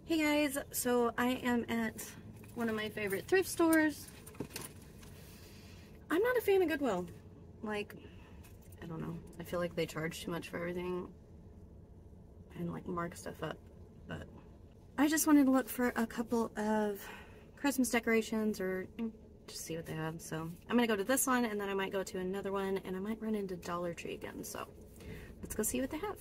Hey guys, so I am at one of my favorite thrift stores. I'm not a fan of Goodwill. Like, I don't know. I feel like they charge too much for everything and like mark stuff up. But I just wanted to look for a couple of Christmas decorations or just see what they have. So I'm gonna go to this one and then I might go to another one and I might run into Dollar Tree again. So let's go see what they have.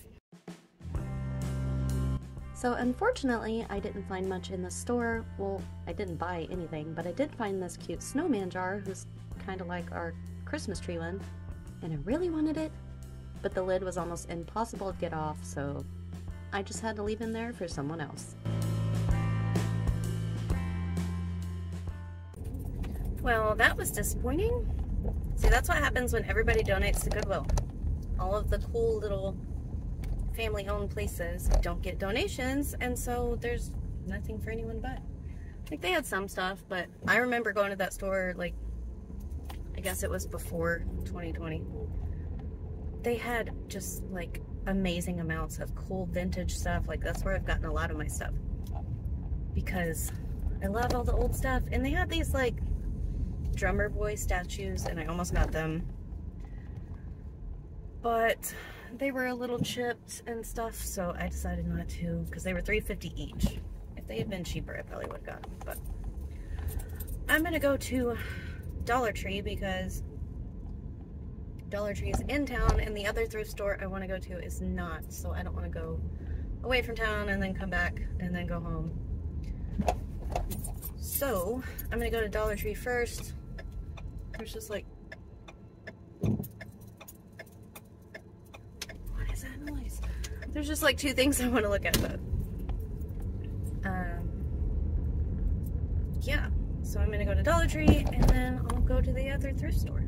So unfortunately, I didn't find much in the store. Well, I didn't buy anything, but I did find this cute snowman jar who's kind of like our Christmas tree one, and I really wanted it, but the lid was almost impossible to get off, so I just had to leave him there for someone else. Well, that was disappointing. See, that's what happens when everybody donates to Goodwill. All of the cool little family-owned places don't get donations, and so there's nothing for anyone to buy. Like, they had some stuff, but I remember going to that store, like, I guess it was before 2020. They had just, like, amazing amounts of cool vintage stuff. Like, that's where I've gotten a lot of my stuff. Because I love all the old stuff. And they had these, like, drummer boy statues, and I almost got them. But they were a little chipped and stuff, so I decided not to, because they were $3.50 each. If they had been cheaper, I probably would have gotten them, but I'm gonna go to Dollar Tree because Dollar Tree is in town and the other thrift store I want to go to is not, so I don't want to go away from town and then come back and then go home. So I'm gonna go to Dollar Tree first. There's just like, noise. There's just like two things I want to look at, but yeah, so I'm gonna go to Dollar Tree and then I'll go to the other thrift store.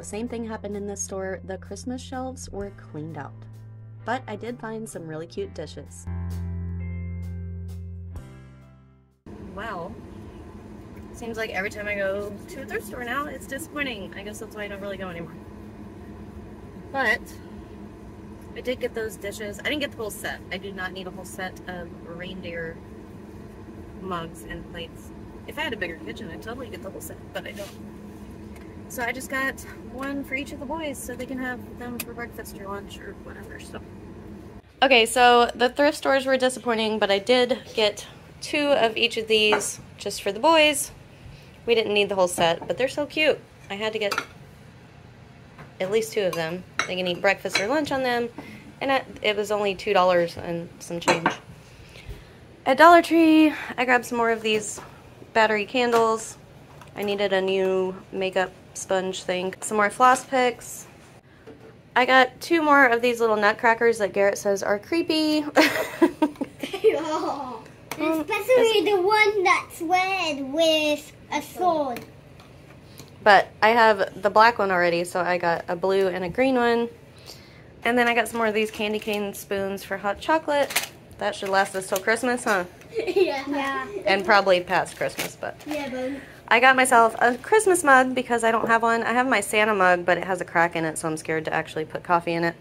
Same thing happened in this store. The Christmas shelves were cleaned out, but I did find some really cute dishes. Well, seems like every time I go to a thrift store now, it's disappointing. I guess that's why I don't really go anymore. But I did get those dishes. I didn't get the whole set. I do not need a whole set of reindeer mugs and plates. If I had a bigger kitchen, I'd totally get the whole set, but I don't. So I just got one for each of the boys so they can have them for breakfast or lunch or whatever. So okay, so the thrift stores were disappointing, but I did get 2 of each of these just for the boys. We didn't need the whole set, but they're so cute. I had to get at least 2 of them. They can eat breakfast or lunch on them, and it was only $2 and some change. At Dollar Tree, I grabbed some more of these battery candles. I needed a new makeup sponge thing. Some more floss picks. I got 2 more of these little nutcrackers that Garrett says are creepy. Oh, especially the one that's red with a sword. But I have the black one already, so I got a blue and a green one. And then I got some more of these candy cane spoons for hot chocolate. That should last us till Christmas, huh? Yeah. And probably past Christmas, but Yeah, but I got myself a Christmas mug because I don't have one. I have my Santa mug, but it has a crack in it, so I'm scared to actually put coffee in it.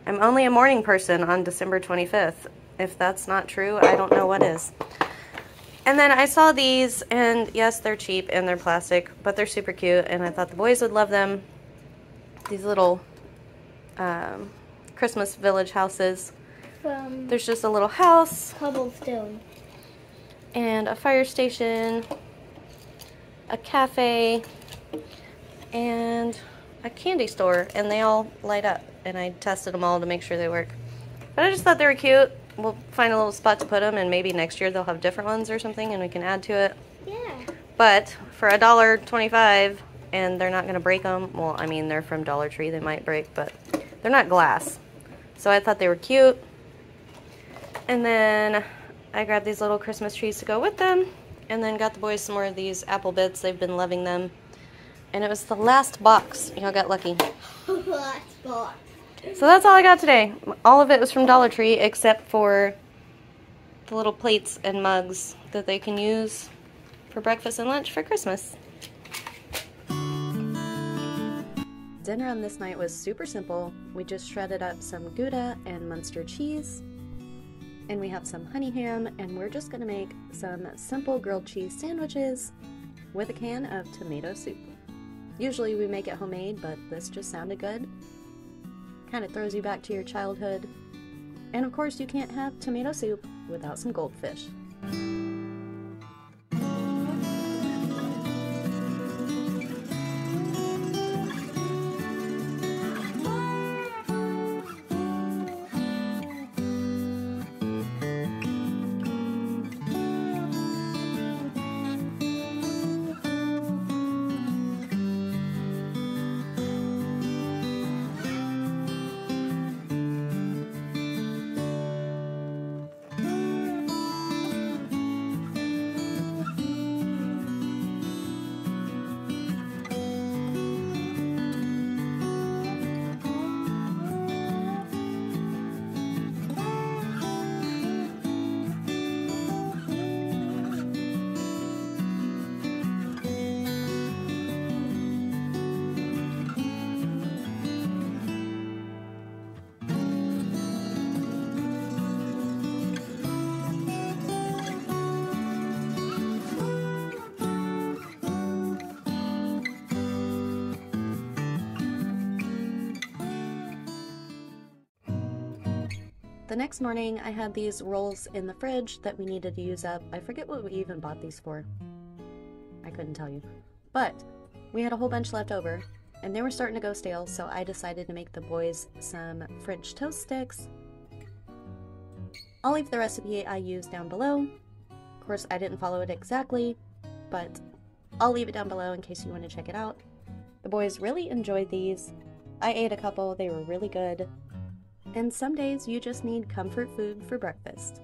I'm only a morning person on December 25th. If that's not true, I don't know what is. And then I saw these, and yes, they're cheap and they're plastic, but they're super cute, and I thought the boys would love them. These little Christmas village houses. There's just a little house. Cobblestone. And a fire station, a cafe, and a candy store, and they all light up, and I tested them all to make sure they work. But I just thought they were cute. We'll find a little spot to put them, and maybe next year they'll have different ones or something, and we can add to it. Yeah. But for $1.25, and they're not going to break them. Well, I mean, they're from Dollar Tree. They might break, but they're not glass. So I thought they were cute. And then I grabbed these little Christmas trees to go with them, and then got the boys some more of these apple bits. They've been loving them. And it was the last box. Y'all got lucky. Last box. So that's all I got today. All of it was from Dollar Tree, except for the little plates and mugs that they can use for breakfast and lunch for Christmas. Dinner on this night was super simple. We just shredded up some Gouda and Munster cheese. And we have some honey ham, and we're just gonna make some simple grilled cheese sandwiches with a can of tomato soup. Usually we make it homemade, but this just sounded good. Kind of throws you back to your childhood. And of course you can't have tomato soup without some goldfish. The next morning, I had these rolls in the fridge that we needed to use up. I forget what we even bought these for. I couldn't tell you. But we had a whole bunch left over, and they were starting to go stale, so I decided to make the boys some French toast sticks. I'll leave the recipe I used down below. Of course, I didn't follow it exactly, but I'll leave it down below in case you want to check it out. The boys really enjoyed these. I ate a couple. They were really good. And some days you just need comfort food for breakfast.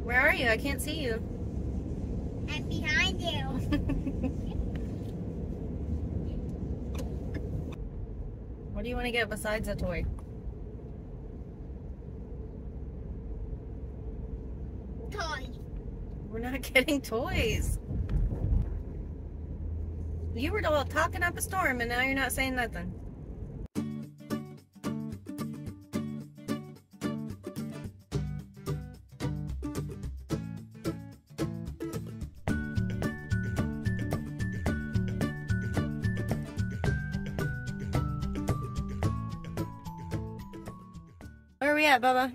Where are you? I can't see you. I'm behind you. What do you want to get besides a toy? Toys. We're not getting toys. You were all talking up a storm, and now you're not saying nothing. we at, Bubba?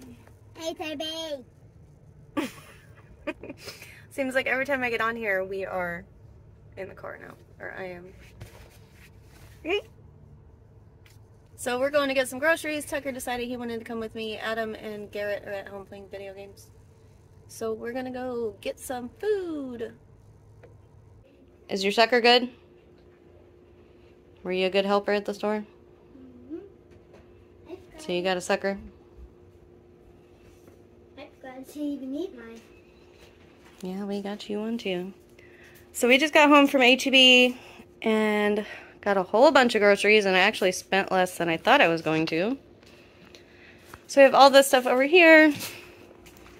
HEB. Seems like every time I get on here, we are in the car now. Or I am. Okay. So we're going to get some groceries. Tucker decided he wanted to come with me. Adam and Garrett are at home playing video games. So we're gonna go get some food. Is your sucker good? Were you a good helper at the store? Mm-hmm. So you got a sucker? I forgot to even eat mine. Yeah, we got you one too. So we just got home from HEB and got a whole bunch of groceries, and I actually spent less than I thought I was going to. So we have all this stuff over here,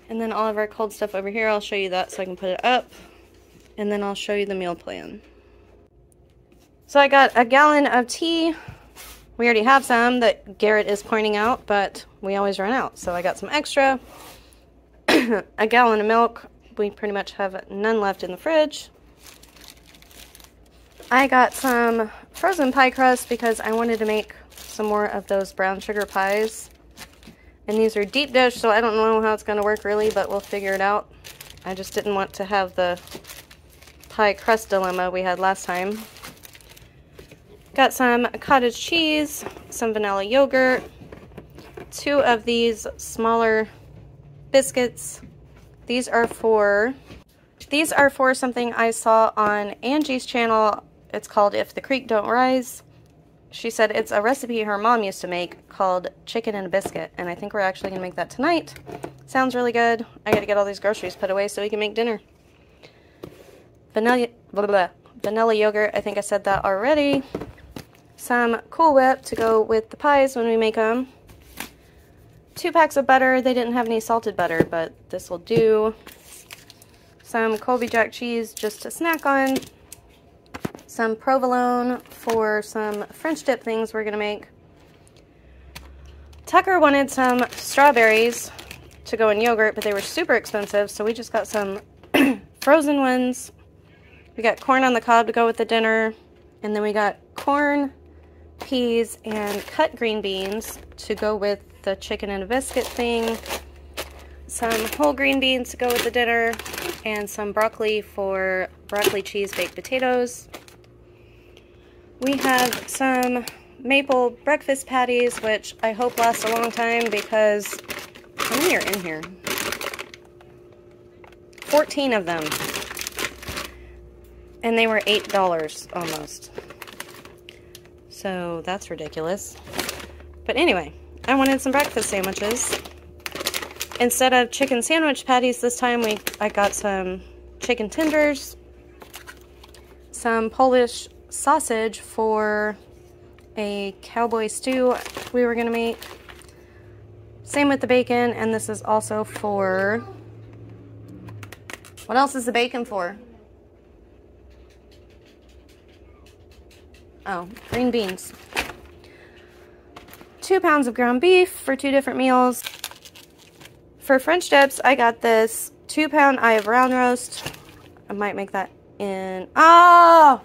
and then all of our cold stuff over here. I'll show you that so I can put it up, and then I'll show you the meal plan. So I got a gallon of tea. We already have some that Garrett is pointing out, but we always run out. So I got some extra. A gallon of milk. We pretty much have none left in the fridge. I got some frozen pie crust because I wanted to make some more of those brown sugar pies. And these are deep dish, so I don't know how it's going to work really, but we'll figure it out. I just didn't want to have the pie crust dilemma we had last time. Got some cottage cheese, some vanilla yogurt, 2 of these smaller biscuits. These are for something I saw on Angie's channel. It's called If the Creek Don't Rise. She said it's a recipe her mom used to make called chicken and a biscuit, and I think we're actually going to make that tonight. Sounds really good. I got to get all these groceries put away so we can make dinner. Vanilla yogurt, I think I said that already. Some Cool Whip to go with the pies when we make them. 2 packs of butter. They didn't have any salted butter, but this will do. Some Colby Jack cheese just to snack on. Some provolone for some French dip things we're going to make. Tucker wanted some strawberries to go in yogurt, but they were super expensive, so we just got some frozen ones. We got corn on the cob to go with the dinner, and then we got corn, peas, and cut green beans to go with the chicken and a biscuit thing. Some whole green beans to go with the dinner, and some broccoli for broccoli cheese baked potatoes. We have some maple breakfast patties, which I hope last a long time because how many are in here? 14 of them. And they were $8 almost. So that's ridiculous. But anyway, I wanted some breakfast sandwiches. Instead of chicken sandwich patties this time, I got some chicken tenders, some Polish sausage for a cowboy stew we were going to make. Same with the bacon, and this is also for... What else is the bacon for? Oh, green beans. 2 pounds of ground beef for 2 different meals. For French dips, I got this 2-pound eye of round roast. I might make that in... Oh!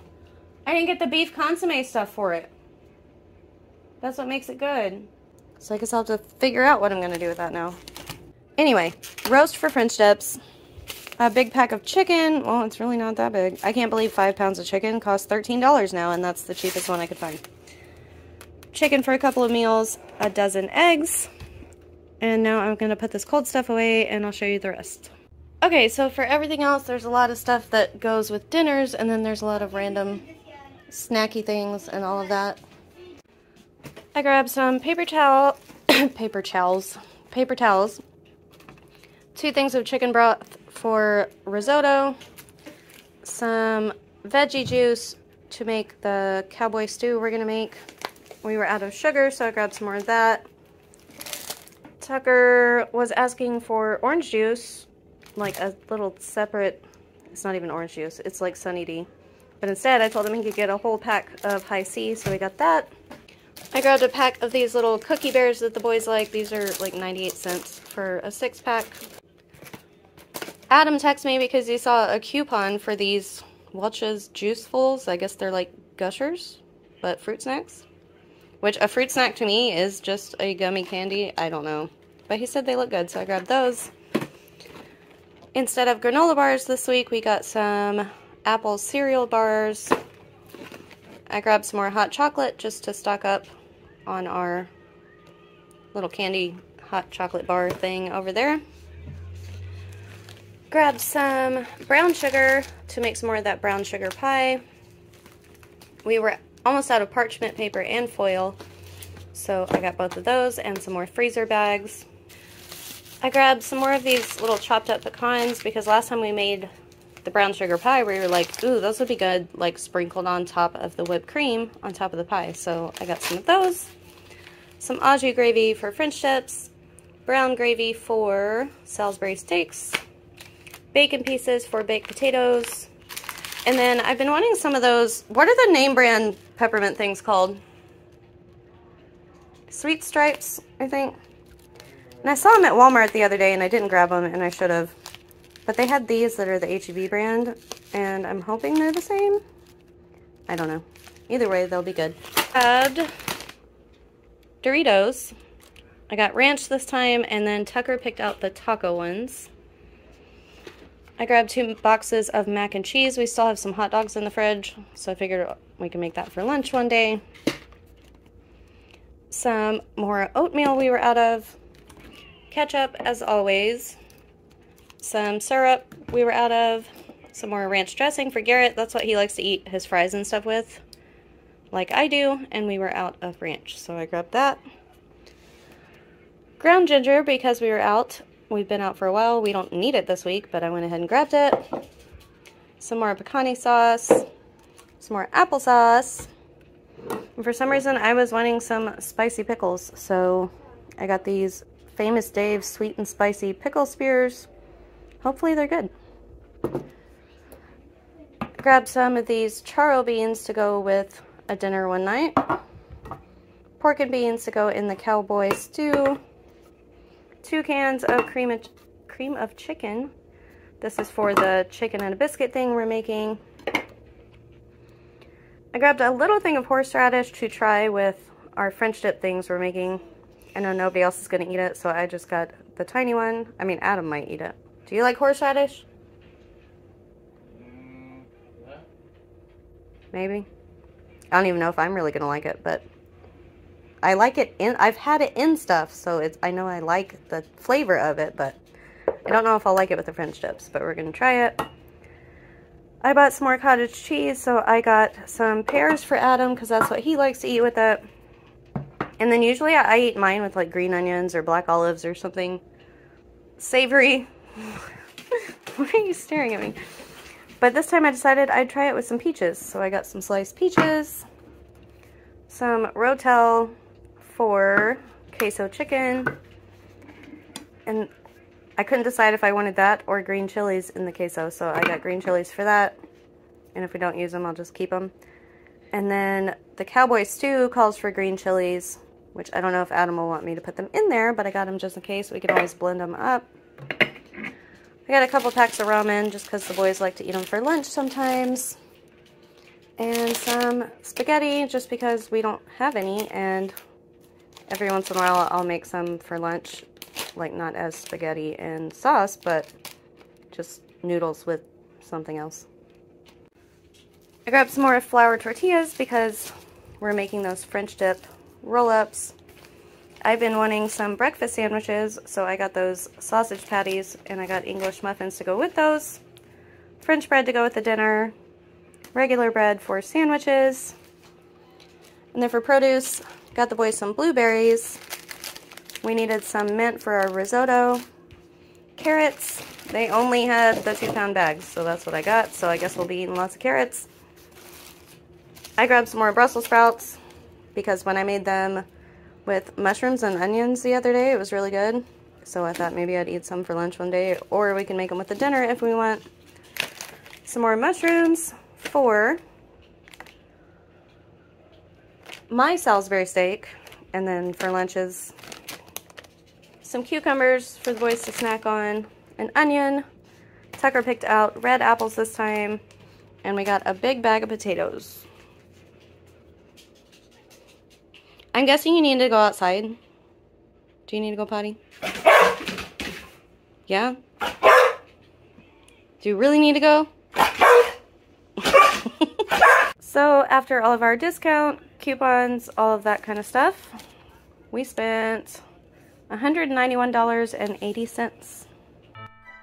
I didn't get the beef consomme stuff for it. That's what makes it good. So I guess I'll have to figure out what I'm going to do with that now. Anyway, roast for French dips. A big pack of chicken. Well, it's really not that big. I can't believe 5 pounds of chicken costs $13 now, and that's the cheapest one I could find. Chicken for a couple of meals. A dozen eggs. And now I'm going to put this cold stuff away, and I'll show you the rest. Okay, so for everything else, there's a lot of stuff that goes with dinners, and then there's a lot of random snacky things and all of that. I grabbed some paper towels, 2 things of chicken broth for risotto, some veggie juice to make the cowboy stew we're going to make. We were out of sugar, so I grabbed some more of that. Tucker was asking for orange juice, like a little separate, it's not even orange juice, it's like Sunny D. But instead, I told him he could get a whole pack of High C, so we got that. I grabbed a pack of these little cookie bears that the boys like. These are like 98 cents for a 6-pack. Adam texted me because he saw a coupon for these Welch's Juicefuls. I guess they're like Gushers, but fruit snacks. Which a fruit snack to me is just a gummy candy. I don't know. but he said they look good, so I grabbed those. Instead of granola bars this week, we got some apple cereal bars. I grabbed some more hot chocolate just to stock up on our little candy hot chocolate bar thing over there. Grabbed some brown sugar to make some more of that brown sugar pie. We were almost out of parchment paper and foil, so I got both of those and some more freezer bags. I grabbed some more of these little chopped up pecans because last time we made the brown sugar pie, we were like, ooh, those would be good, like sprinkled on top of the whipped cream on top of the pie. So I got some of those. Some au jus gravy for French dips, brown gravy for Salisbury steaks, bacon pieces for baked potatoes, and then I've been wanting some of those, what are the name brand peppermint things called? Sweet Stripes, I think. And I saw them at Walmart the other day and I didn't grab them, and I should have. But they had these that are the HEB brand, and I'm hoping they're the same. I don't know. Either way, they'll be good. Grabbed Doritos. I got ranch this time, and then Tucker picked out the taco ones. I grabbed 2 boxes of mac and cheese. We still have some hot dogs in the fridge, so I figured we can make that for lunch one day. Some more oatmeal we were out of. Ketchup, as always. Some syrup we were out of. Some more ranch dressing for Garrett. That's what he likes to eat his fries and stuff with, like I do, and we were out of ranch, so I grabbed that. Ground ginger, because we were out. We've been out for a while. We don't need it this week, but I went ahead and grabbed it. Some more pecani sauce. Some more applesauce. And for some reason, I was wanting some spicy pickles, so I got these Famous Dave's sweet and spicy pickle spears. Hopefully they're good. I grabbed some of these charro beans to go with a dinner one night. Pork and beans to go in the cowboy stew. 2 cans of cream of chicken. This is for the chicken and a biscuit thing we're making. I grabbed a little thing of horseradish to try with our French dip things we're making. I know nobody else is going to eat it, so I just got the tiny one. I mean, Adam might eat it. Do you like horseradish? Maybe. I don't even know if I'm really going to like it, but I like it in, I've had it in stuff, so it's, I know I like the flavor of it, but I don't know if I'll like it with the French dips, but we're going to try it. I bought some more cottage cheese, so I got some pears for Adam, because that's what he likes to eat with it. And then usually I eat mine with like green onions or black olives or something savory. Why are you staring at me? But this time I decided I'd try it with some peaches, so I got some sliced peaches, some Rotel for queso chicken, and I couldn't decide if I wanted that or green chilies in the queso, so I got green chilies for that, and if we don't use them, I'll just keep them. And then the cowboy stew calls for green chilies, which I don't know if Adam will want me to put them in there, but I got them just in case. We can always blend them up. I got a couple packs of ramen just because the boys like to eat them for lunch sometimes. And some spaghetti just because we don't have any, and every once in a while I'll make some for lunch, like not as spaghetti and sauce, but just noodles with something else. I grabbed some more flour tortillas because we're making those French dip roll-ups. I've been wanting some breakfast sandwiches, so I got those sausage patties, and I got English muffins to go with those, French bread to go with the dinner, regular bread for sandwiches, and then for produce, got the boys some blueberries. We needed some mint for our risotto. Carrots, they only had the 2-pound bags, so that's what I got, so I guess we'll be eating lots of carrots. I grabbed some more Brussels sprouts because when I made them with mushrooms and onions the other day, it was really good. So I thought maybe I'd eat some for lunch one day, or we can make them with the dinner if we want. Some more mushrooms for my Salisbury steak, and then for lunches, some cucumbers for the boys to snack on, an onion. Tucker picked out red apples this time, and we got a big bag of potatoes. I'm guessing you need to go outside. Do you need to go potty? Yeah? Do you really need to go? So after all of our discount, coupons, all of that kind of stuff, we spent $191.80.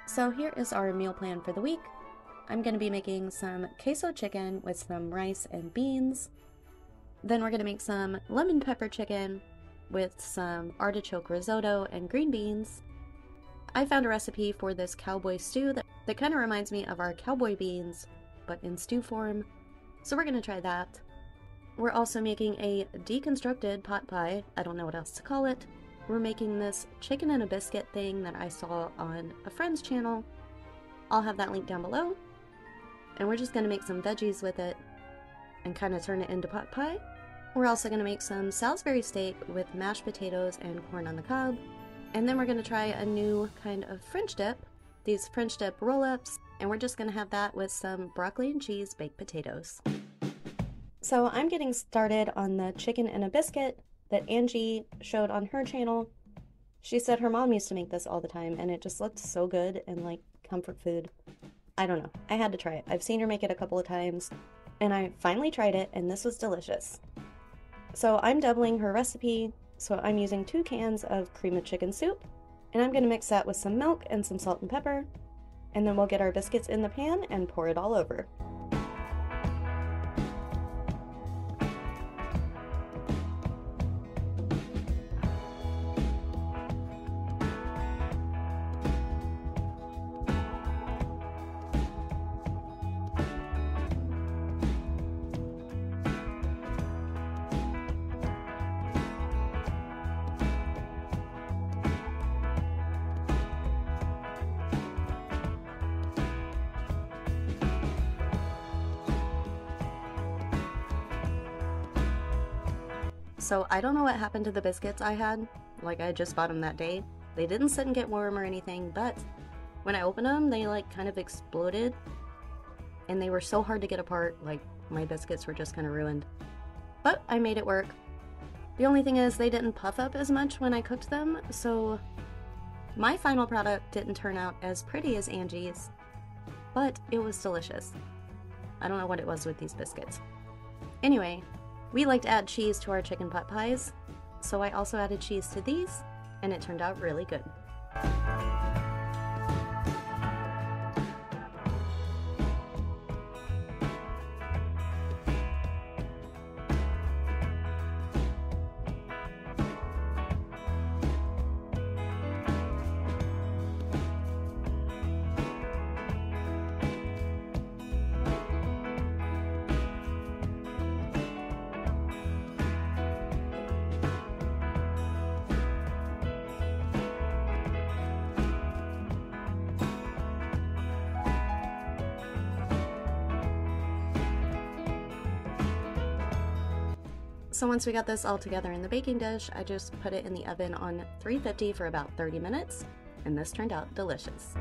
So here is our meal plan for the week. I'm going to be making some queso chicken with some rice and beans. Then we're going to make some lemon pepper chicken with some artichoke risotto and green beans. I found a recipe for this cowboy stew that kind of reminds me of our cowboy beans, but in stew form. So we're going to try that. We're also making a deconstructed pot pie. I don't know what else to call it. We're making this chicken and a biscuit thing that I saw on a friend's channel. I'll have that link down below. And we're just going to make some veggies with it and kind of turn it into pot pie. We're also going to make some Salisbury steak with mashed potatoes and corn on the cob. And then we're going to try a new kind of French dip, these French dip roll-ups, and we're just going to have that with some broccoli and cheese baked potatoes. So I'm getting started on the chicken and a biscuit that Angie showed on her channel. She said her mom used to make this all the time, and it just looked so good and like comfort food. I don't know. I had to try it. I've seen her make it a couple of times, and I finally tried it, and this was delicious. So I'm doubling her recipe, so I'm using 2 cans of cream of chicken soup, and I'm going to mix that with some milk and some salt and pepper, and then we'll get our biscuits in the pan and pour it all over. So I don't know what happened to the biscuits I had. Like, I just bought them that day. They didn't sit and get warm or anything, but when I opened them, they like kind of exploded. And they were so hard to get apart, like my biscuits were just kind of ruined. But I made it work. The only thing is they didn't puff up as much when I cooked them, so my final product didn't turn out as pretty as Angie's, but it was delicious. I don't know what it was with these biscuits. Anyway, we like to add cheese to our chicken pot pies, so I also added cheese to these, and it turned out really good. So once we got this all together in the baking dish, I just put it in the oven on 350 for about 30 minutes, and this turned out delicious.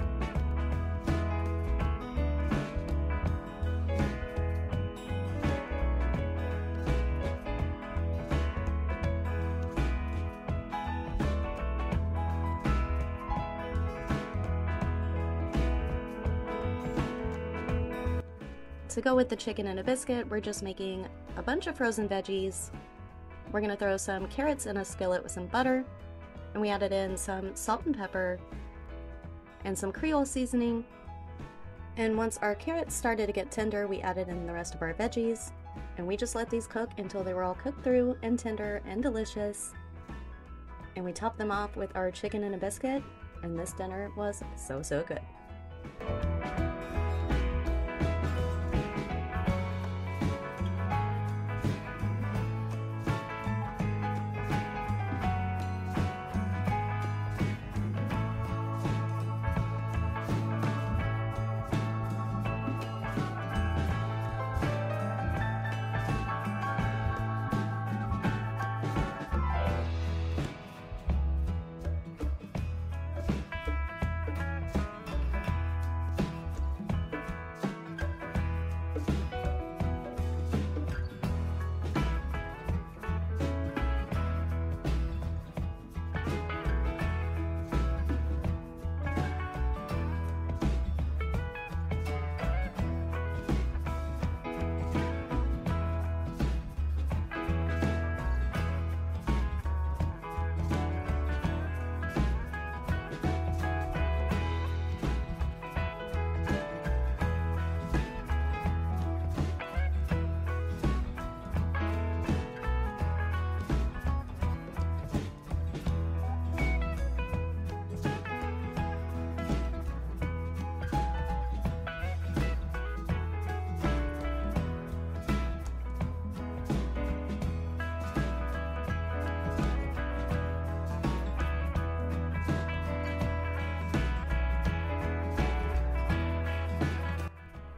To go with the chicken and a biscuit, we're just making a bunch of frozen veggies. We're going to throw some carrots in a skillet with some butter, and we added in some salt and pepper and some Creole seasoning. And once our carrots started to get tender, we added in the rest of our veggies, and we just let these cook until they were all cooked through and tender and delicious. And we topped them off with our chicken and a biscuit, and this dinner was so good.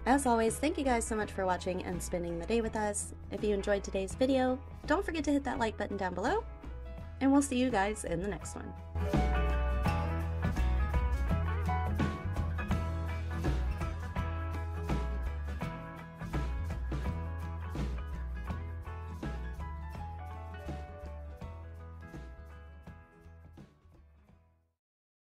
As always, thank you guys so much for watching and spending the day with us. If you enjoyed today's video, don't forget to hit that like button down below, and we'll see you guys in the next one.